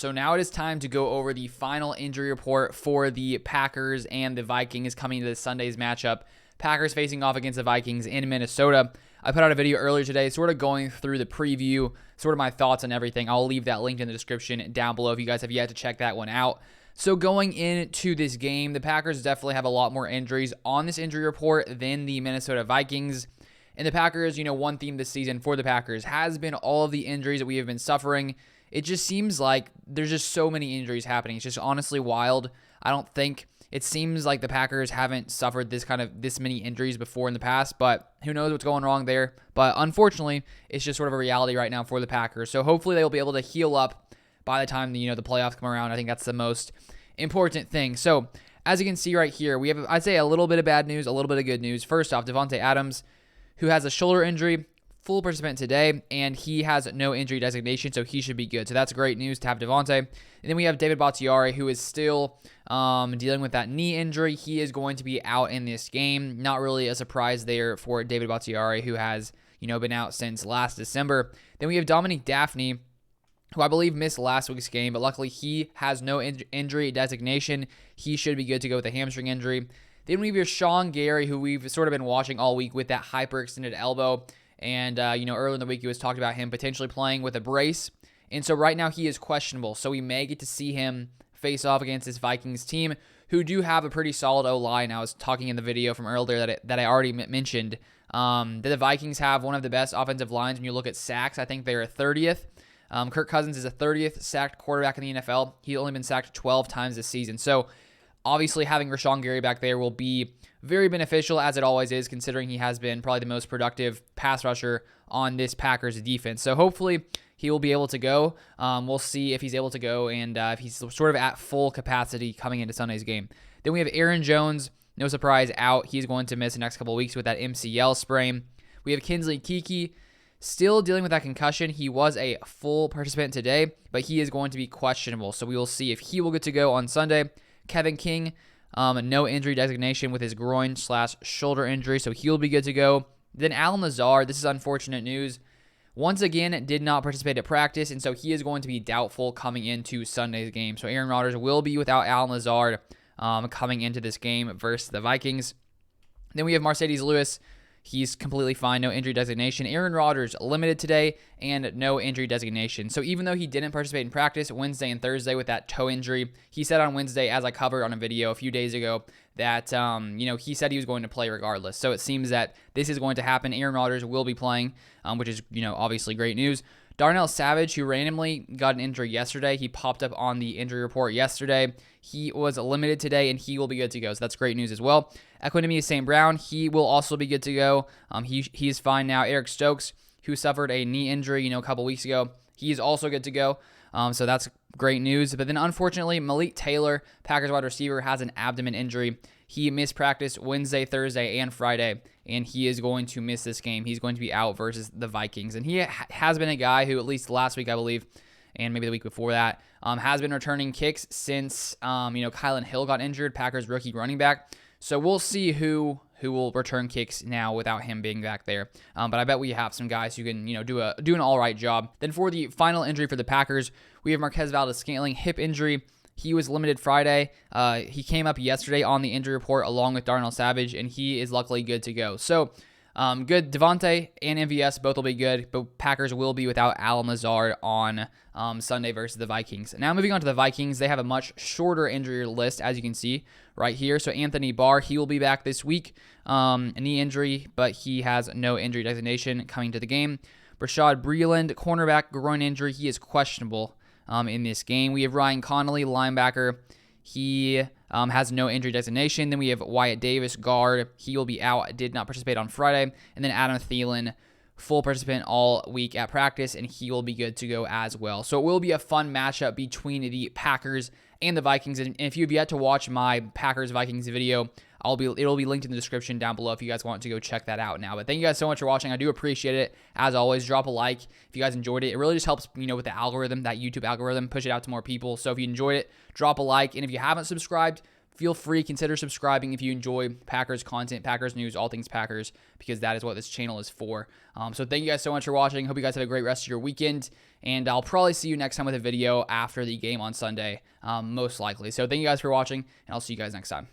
So now it is time to go over the final injury report for the Packers and the Vikings coming to this Sunday's matchup. Packers facing off against the Vikings in Minnesota. I put out a video earlier today sort of going through the preview, sort of my thoughts on everything. I'll leave that linked in the description down below if you guys have yet to check that one out. So going into this game, the Packers definitely have a lot more injuries on this injury report than the Minnesota Vikings. And the Packers, one theme this season for the Packers has been all of the injuries that we have been suffering. It just seems like there's just so many injuries happening. It's just honestly wild. It seems like the Packers haven't suffered this many injuries before in the past, but who knows what's going wrong there. But unfortunately, it's just sort of a reality right now for the Packers. So hopefully they'll be able to heal up by the time the playoffs come around. I think that's the most important thing. So as you can see right here, we have, I'd say, a little bit of bad news, a little bit of good news. First off, Davante Adams, who has a shoulder injury, full participant today, and he has no injury designation, so he should be good. So that's great news to have Davante. And then we have David Bakhtiari, who is still dealing with that knee injury. He is going to be out in this game. Not really a surprise there for David Bakhtiari, who has been out since last December. Then we have Dominique Daphne, who I believe missed last week's game, but luckily he has no injury designation. He should be good to go with a hamstring injury. Then we have Rashan Gary, who we've sort of been watching all week with that hyperextended elbow. And, earlier in the week, it was talked about him potentially playing with a brace. And so right now he is questionable. So we may get to see him face off against this Vikings team, who do have a pretty solid O-line. I was talking in the video from earlier that I already mentioned that the Vikings have one of the best offensive lines when you look at sacks. I think they're a 30th. Kirk Cousins is a 30th sacked quarterback in the NFL. He's only been sacked 12 times this season. So obviously, having Rashan Gary back there will be very beneficial, as it always is, considering he has been probably the most productive pass rusher on this Packers defense. So hopefully he will be able to go. We'll see if he's able to go and if he's sort of at full capacity coming into Sunday's game. Then we have Aaron Jones, no surprise, out. He's going to miss the next couple of weeks with that MCL sprain. We have Kinsley Keke, still dealing with that concussion. He was a full participant today, but he is going to be questionable. So we will see if he will get to go on Sunday. Kevin King, no injury designation with his groin/shoulder injury, so he'll be good to go. Then Alan Lazard, this is unfortunate news. Once again, did not participate at practice, and so he is going to be doubtful coming into Sunday's game. So Aaron Rodgers will be without Alan Lazard coming into this game versus the Vikings. Then we have Mercedes Lewis. He's completely fine, no injury designation. Aaron Rodgers, limited today, and no injury designation. So even though he didn't participate in practice Wednesday and Thursday with that toe injury, he said on Wednesday, as I covered on a video a few days ago, that he said he was going to play regardless. So it seems that this is going to happen. Aaron Rodgers will be playing, which is obviously great news. Darnell Savage, who randomly got an injury yesterday, he popped up on the injury report yesterday. He was limited today, and he will be good to go. So that's great news as well. Equinemius St. Brown, he will also be good to go. He is fine now. Eric Stokes, who suffered a knee injury, a couple weeks ago, he is also good to go. So that's great news. But then, unfortunately, Malik Taylor, Packers wide receiver, has an abdomen injury. He missed practice Wednesday, Thursday, and Friday, and he is going to miss this game. He's going to be out versus the Vikings. And he has been a guy who, at least last week, I believe, and maybe the week before that, has been returning kicks since, Kylan Hill got injured, Packers rookie running back. So we'll see who will return kicks now without him being back there. But I bet we have some guys who can, do an all right job. Then for the final injury for the Packers, we have Marquez Valdes-Scantling, hip injury. He was limited Friday. He came up yesterday on the injury report along with Darnell Savage, and he is luckily good to go. So good. Davante and MVS both will be good, but Packers will be without Alan Lazard on Sunday versus the Vikings. Now moving on to the Vikings, they have a much shorter injury list, as you can see right here. So Anthony Barr, he will be back this week, a knee injury, but he has no injury designation coming to the game. Rashad Breeland, cornerback, groin injury, he is questionable in this game. We have Ryan Connolly, linebacker. He has no injury designation. Then we have Wyatt Davis, guard. He will be out. Did not participate on Friday. And then Adam Thielen, full participant all week at practice, and he will be good to go as well. So it will be a fun matchup between the Packers and the Vikings. And if you've yet to watch my Packers-Vikings video, it'll be linked in the description down below if you guys want to go check that out now. But thank you guys so much for watching. I do appreciate it. As always, drop a like if you guys enjoyed it. It really just helps, with the algorithm, that YouTube algorithm, push it out to more people. So if you enjoyed it, drop a like. And if you haven't subscribed, feel free, consider subscribing if you enjoy Packers content, Packers news, all things Packers, because that is what this channel is for. So thank you guys so much for watching. Hope you guys have a great rest of your weekend, and I'll probably see you next time with a video after the game on Sunday, most likely. So thank you guys for watching, and I'll see you guys next time.